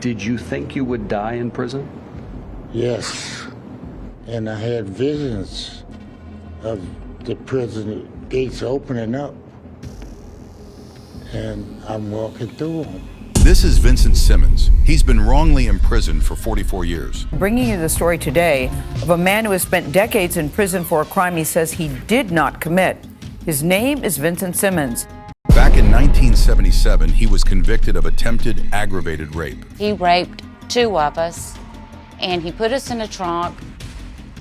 Did you think you would die in prison? Yes. And I had visions of the prison gates opening up. And I'm walking through them. This is Vincent Simmons. He's been wrongly imprisoned for 44 years. Bringing you the story today of a man who has spent decades in prison for a crime he says he did not commit. His name is Vincent Simmons. Back in 1977, he was convicted of attempted aggravated rape. He raped 2 of us, and he put us in a trunk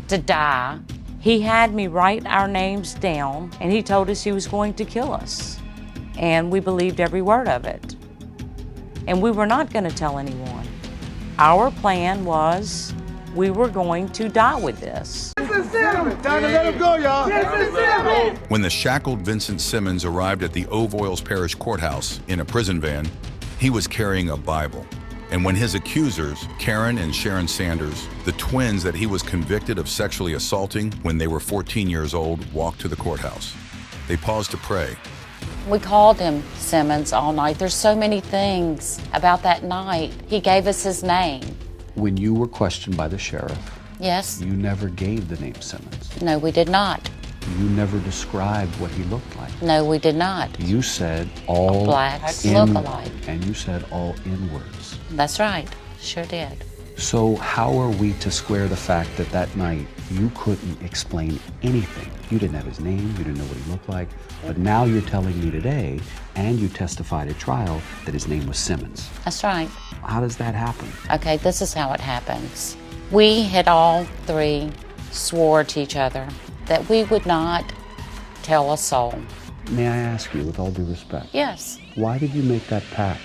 to die. He had me write our names down, and he told us he was going to kill us. And we believed every word of it. And we were not going to tell anyone. Our plan was we were going to die with this. Time to let him go, y'all. When the shackled Vincent Simmons arrived at the Ovoils Parish Courthouse in a prison van, he was carrying a Bible. And when his accusers, Karen and Sharon Sanders, the twins that he was convicted of sexually assaulting when they were 14 years old, walked to the courthouse, they paused to pray. We called him Simmons all night. There's so many things about that night. He gave us his name. When you were questioned by the sheriff, Yes? you never gave the name Simmons. No, we did not. You never described what he looked like. No, we did not. You said all Blacks in, look alike. and you said all inwards. That's right. Sure did. So how are we to square the fact that that night you couldn't explain anything? You didn't have his name, you didn't know what he looked like, but now you're telling me today, and you testified at trial, that his name was Simmons. That's right. How does that happen? Okay, this is how it happens. We had all 3 swore to each other that we would not tell a soul. May I ask you, with all due respect? Yes. Why did you make that pact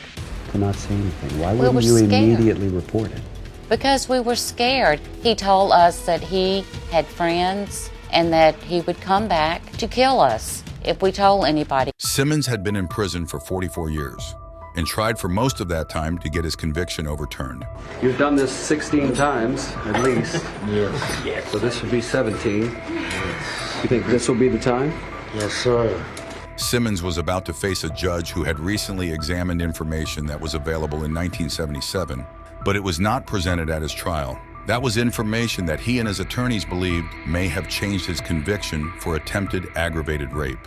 to not say anything? Why We wouldn't were you scared. immediately report it? Because we were scared. He told us that he had friends and that he would come back to kill us if we told anybody. Simmons had been in prison for 44 years and tried for most of that time to get his conviction overturned. You've done this 16 times, at least. Yes. So this would be 17. You think this will be the time? Yes, sir. Simmons was about to face a judge who had recently examined information that was available in 1977, but it was not presented at his trial. That was information that he and his attorneys believed may have changed his conviction for attempted aggravated rape.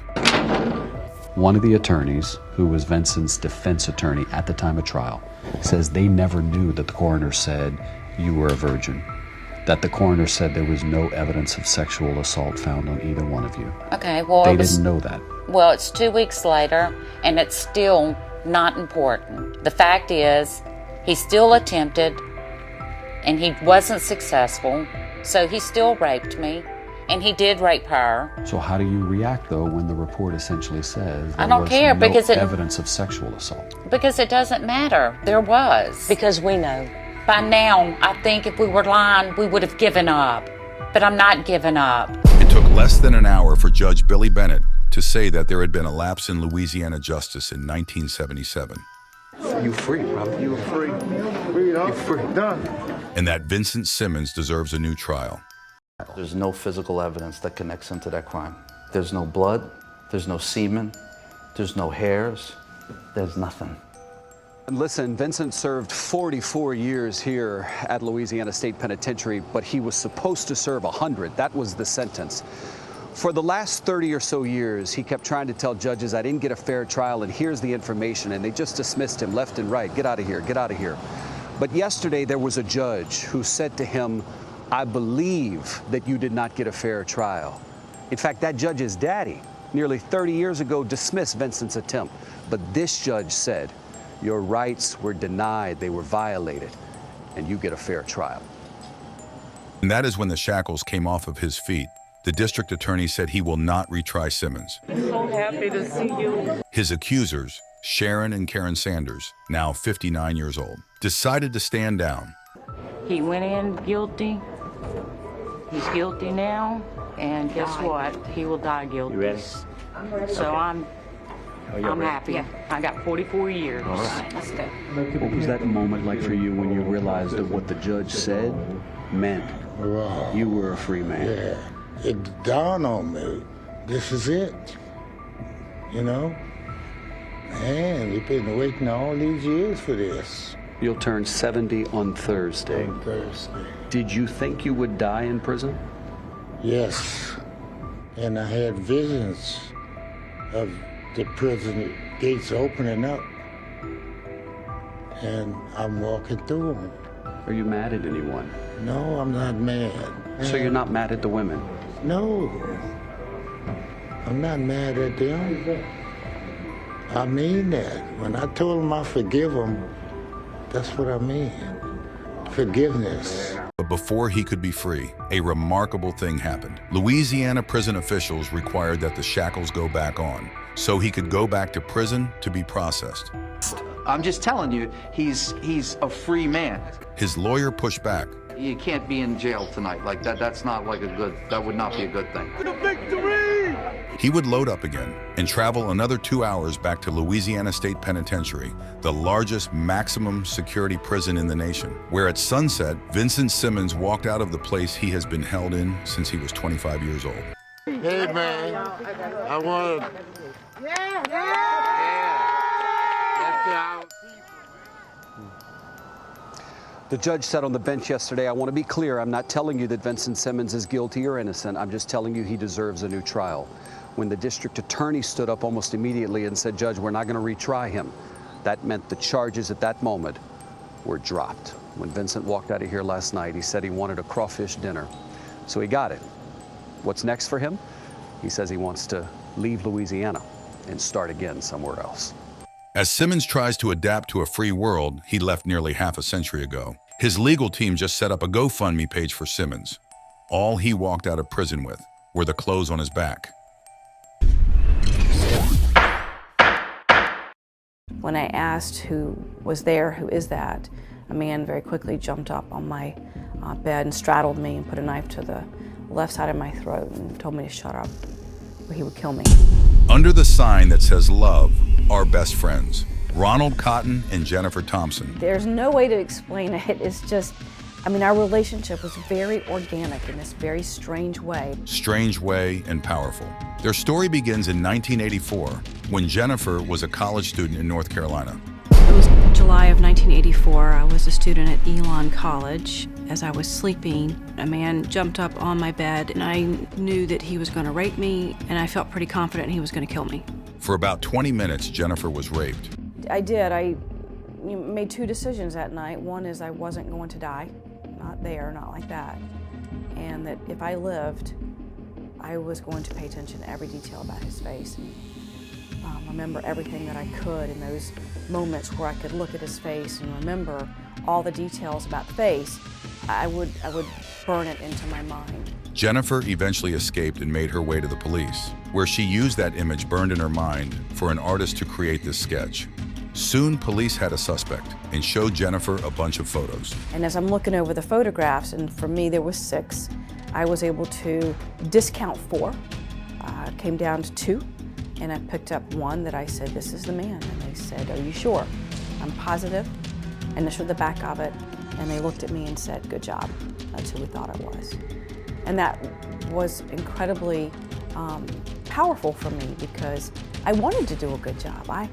One of the attorneys, who was Vincent's defense attorney at the time of trial, says they never knew that the coroner said you were a virgin, that the coroner said there was no evidence of sexual assault found on either one of you. Okay, well, They didn't know that. Well, it's 2 weeks later, and it's still not important. The fact is, he still attempted, and he wasn't successful, so he still raped me, and he did rape her. So how do you react, though, when the report essentially says I there don't was care, no because evidence of sexual assault? Because it doesn't matter. There was. Because we know. By now, I think if we were lying, we would have given up. But I'm not giving up. It took less than an hour for Judge Billy Bennett to say that there had been a lapse in Louisiana justice in 1977. You free, brother. You were free. Free, dog. Free. Done. And that Vincent Simmons deserves a new trial. There's no physical evidence that connects him to that crime. There's no blood, there's no semen, there's no hairs, there's nothing. Listen, Vincent served 44 years here at Louisiana State Penitentiary, but he was supposed to serve 100. That was the sentence. For the last 30 or so years, he kept trying to tell judges, I didn't get a fair trial, and here's the information, and they just dismissed him left and right. Get out of here, get out of here. But yesterday, there was a judge who said to him, I believe that you did not get a fair trial. In fact, that judge's daddy, nearly 30 years ago, dismissed Vincent's attempt. But this judge said, your rights were denied, they were violated, and you get a fair trial. And that is when the shackles came off of his feet. The district attorney said he will not retry Simmons. I'm so happy to see you. His accusers, Sharon and Karen Sanders, now 59 years old, decided to stand down. He went in guilty. He's guilty now. And guess what? He will die guilty. You ready? So I'm happy. Yeah. I got 44 years. All right. Let's go. What was that moment like for you when you realized that what the judge said meant Wow. you were a free man? Yeah. It dawned on me. This is it. You know? Man, we've been waiting all these years for this. You'll turn 70 on Thursday. On Thursday. Did you think you would die in prison? Yes. And I had visions of the prison gates opening up. And I'm walking through them. Are you mad at anyone? No, I'm not mad. So you're not mad at the women? No. I'm not mad at them. I mean that. When I told them I forgive them, that's what I mean. Forgiveness. But before he could be free, a remarkable thing happened. Louisiana prison officials required that the shackles go back on, so he could go back to prison to be processed. I'm just telling you, he's a free man. His lawyer pushed back. You can't be in jail tonight like that. That's not like that would not be a good thing. The victory! He would load up again and travel another 2 hours back to Louisiana State Penitentiary, the largest maximum security prison in the nation, where at sunset, Vincent Simmons walked out of the place he has been held in since he was 25 years old. Hey, man, I want to... The judge said on the bench yesterday, I want to be clear, I'm not telling you that Vincent Simmons is guilty or innocent. I'm just telling you he deserves a new trial. When the district attorney stood up almost immediately and said, Judge, we're not going to retry him, that meant the charges at that moment were dropped. When Vincent walked out of here last night, he said he wanted a crawfish dinner. So he got it. What's next for him? He says he wants to leave Louisiana and start again somewhere else. As Simmons tries to adapt to a free world he left nearly half a century ago, his legal team just set up a GoFundMe page for Simmons. All he walked out of prison with were the clothes on his back. When I asked who was there, who is that, a man very quickly jumped up on my bed and straddled me and put a knife to the left side of my throat and told me to shut up or he would kill me. Under the sign that says love, our best friends, Ronald Cotton and Jennifer Thompson. There's no way to explain it. It's just, I mean, our relationship was very organic in this very strange way. Strange way and powerful. Their story begins in 1984 when Jennifer was a college student in North Carolina. It was July of 1984. I was a student at Elon College. As I was sleeping, a man jumped up on my bed and I knew that he was going to rape me, and I felt pretty confident he was going to kill me. For about 20 minutes, Jennifer was raped. I did. I made two decisions that night. One is I wasn't going to die, not there, not like that, and that if I lived, I was going to pay attention to every detail about his face and remember everything that I could in those moments where I could look at his face and remember all the details about the face. I would burn it into my mind. Jennifer eventually escaped and made her way to the police, where she used that image burned in her mind for an artist to create this sketch. Soon, police had a suspect and showed Jennifer a bunch of photos. And as I'm looking over the photographs, and for me there was 6, I was able to discount 4, came down to 2, and I picked up one that I said, this is the man. And they said, are you sure? I'm positive. And they showed the back of it, and they looked at me and said, good job. That's who we thought I was. And that was incredibly powerful for me because I wanted to do a good job. I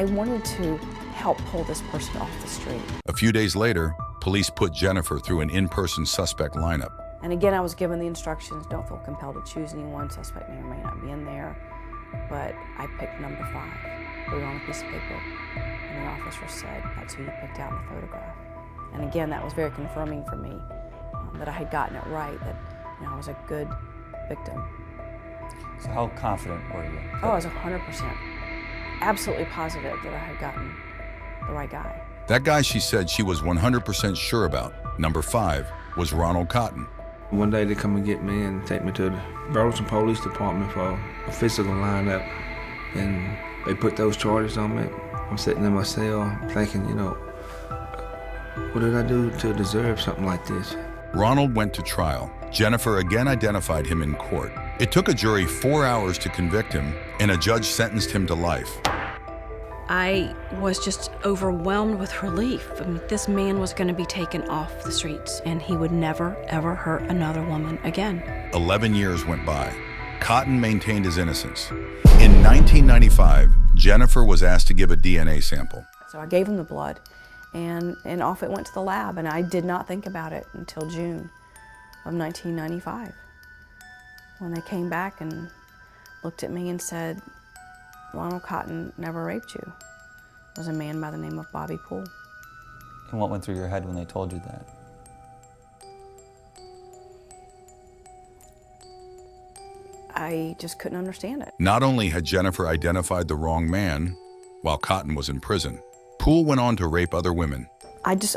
wanted to help pull this person off the street. A few days later, police put Jennifer through an in-person suspect lineup. And again, I was given the instructions, don't feel compelled to choose anyone. Suspect may or may not be in there. But I picked number 5. We were on a piece of paper, and the officer said, that's who you picked out in the photograph. And again, that was very confirming for me that I had gotten it right, that I was a good victim. So how confident were you? Oh, I was 100%. Absolutely positive that I had gotten the right guy. That guy she said she was 100% sure about, number 5, was Ronald Cotton. One day they come and get me and take me to the Burleson Police Department for a physical lineup, and they put those charges on me. I'm sitting in my cell thinking, what did I do to deserve something like this? Ronald went to trial. Jennifer again identified him in court. It took a jury 4 hours to convict him, and a judge sentenced him to life. I was just overwhelmed with relief. I mean, this man was going to be taken off the streets, and he would never, ever hurt another woman again. 11 years went by. Cotton maintained his innocence. In 1995, Jennifer was asked to give a DNA sample. So I gave him the blood, And off it went to the lab, and I did not think about it until June of 1995, when they came back and looked at me and said, Ronald Cotton never raped you. It was a man by the name of Bobby Poole. And what went through your head when they told you that? I just couldn't understand it. Not only had Jennifer identified the wrong man while Cotton was in prison, Poole went on to rape other women. I just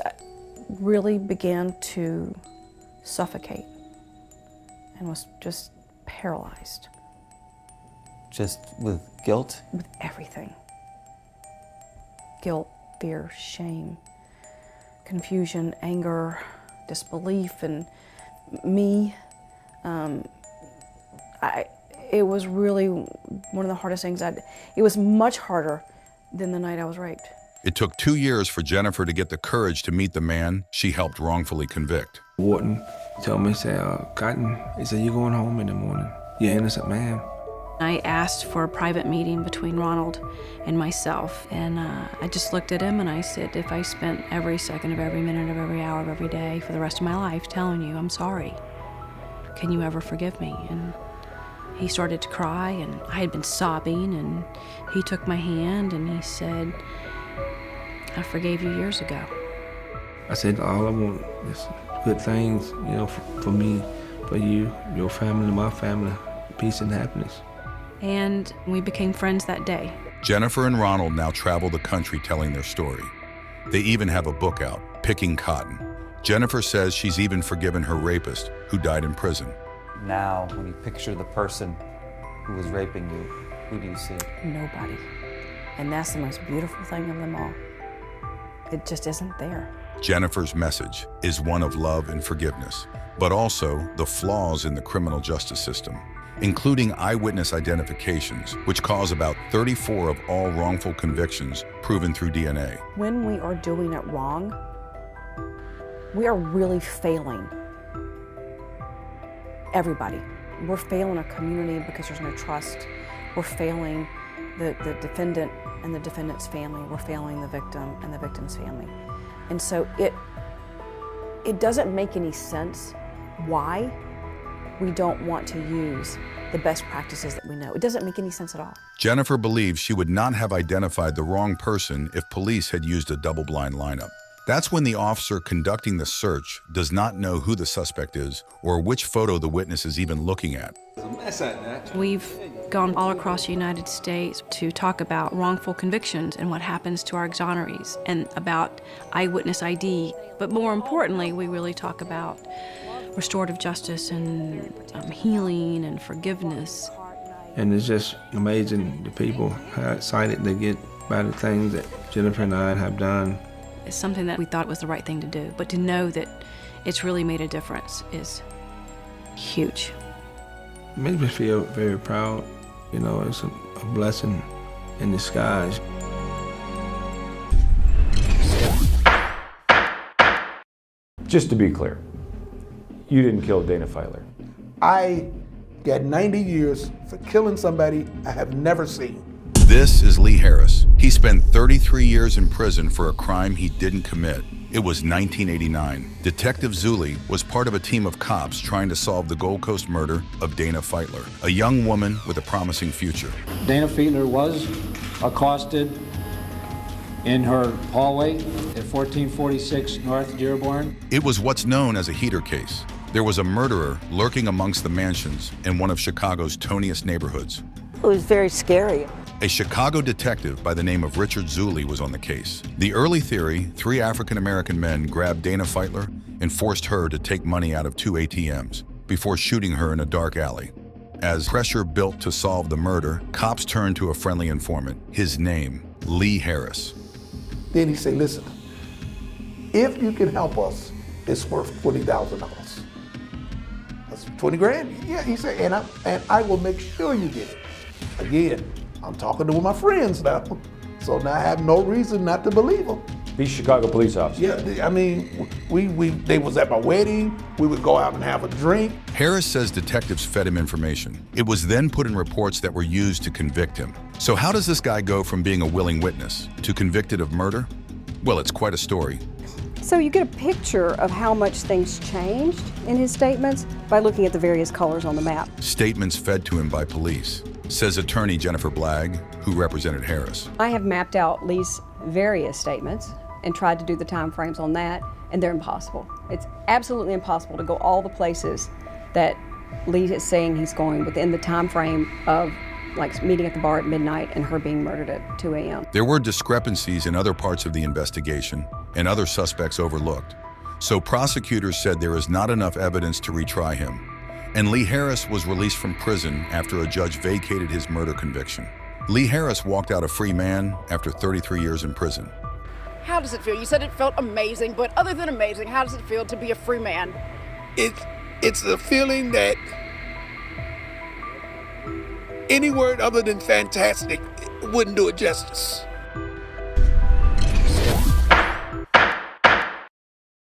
really began to suffocate and was just paralyzed. Just with guilt? With everything. Guilt, fear, shame, confusion, anger, disbelief, and me. It was really one of the hardest things. It was much harder than the night I was raped. It took 2 years for Jennifer to get the courage to meet the man she helped wrongfully convict. Warden told me, Cotton, he said, you're going home in the morning. You're an innocent man. I asked for a private meeting between Ronald and myself, and I just looked at him and I said, if I spent every second of every minute of every hour of every day for the rest of my life telling you I'm sorry, can you ever forgive me? And he started to cry, and I had been sobbing, and he took my hand and he said, I forgave you years ago. I said, all I want is good things, for me, for you, your family, my family, peace and happiness. And we became friends that day. Jennifer and Ronald now travel the country telling their story. They even have a book out, Picking Cotton. Jennifer says she's even forgiven her rapist, who died in prison. Now, when you picture the person who was raping you, who do you see? Nobody. And that's the most beautiful thing of them all. It just isn't there. Jennifer's message is one of love and forgiveness, but also the flaws in the criminal justice system, including eyewitness identifications, which cause about 34 of all wrongful convictions proven through DNA. When we are doing it wrong, we are really failing everybody. We're failing our community because there's no trust. We're failing the defendant and the defendant's family. We're failing the victim and the victim's family. And so it doesn't make any sense why we don't want to use the best practices that we know. It doesn't make any sense at all. Jennifer believes she would not have identified the wrong person if police had used a double-blind lineup. That's when the officer conducting the search does not know who the suspect is or which photo the witness is even looking at. We've gone all across the United States to talk about wrongful convictions and what happens to our exonerees, and about eyewitness ID. But more importantly, we really talk about restorative justice and healing and forgiveness. And it's just amazing the people, how excited they get by the things that Jennifer and I have done. It's something that we thought was the right thing to do, but to know that it's really made a difference is huge. It makes me feel very proud. It's a blessing in disguise. Just to be clear, you didn't kill Dana Filer. I got 90 years for killing somebody I have never seen. This is Lee Harris. He spent 33 years in prison for a crime he didn't commit. It was 1989. Detective Zuli was part of a team of cops trying to solve the Gold Coast murder of Dana Filer, a young woman with a promising future. Dana Filer was accosted in her hallway at 1446 North Dearborn. It was what's known as a heater case. There was a murderer lurking amongst the mansions in one of Chicago's toniest neighborhoods. It was very scary. A Chicago detective by the name of Richard Zuli was on the case. The early theory, 3 African-American men grabbed Dana Filer and forced her to take money out of 2 ATMs before shooting her in a dark alley. As pressure built to solve the murder, cops turned to a friendly informant, his name, Lee Harris. Then he said, listen, if you can help us, it's worth $20,000. That's 20 grand? Yeah, he said, and I will make sure you get it. Again, I'm talking to my friends now, so now I have no reason not to believe them. These Chicago police officers. Yeah, I mean, they was at my wedding. We would go out and have a drink. Harris says detectives fed him information. It was then put in reports that were used to convict him. So how does this guy go from being a willing witness to convicted of murder? Well, it's quite a story. So you get a picture of how much things changed in his statements by looking at the various colors on the map. Statements fed to him by police, says attorney Jennifer Blagg, who represented Harris. I have mapped out Lee's various statements and tried to do the time frames on that, and they're impossible. It's absolutely impossible to go all the places that Lee is saying he's going within the time frame of like meeting at the bar at midnight and her being murdered at 2 a.m. There were discrepancies in other parts of the investigation and other suspects overlooked. So prosecutors said there is not enough evidence to retry him. And Lee Harris was released from prison after a judge vacated his murder conviction. Lee Harris walked out a free man after 33 years in prison. How does it feel? You said it felt amazing, but other than amazing, how does it feel to be a free man? It's a feeling that any word other than fantastic wouldn't do it justice.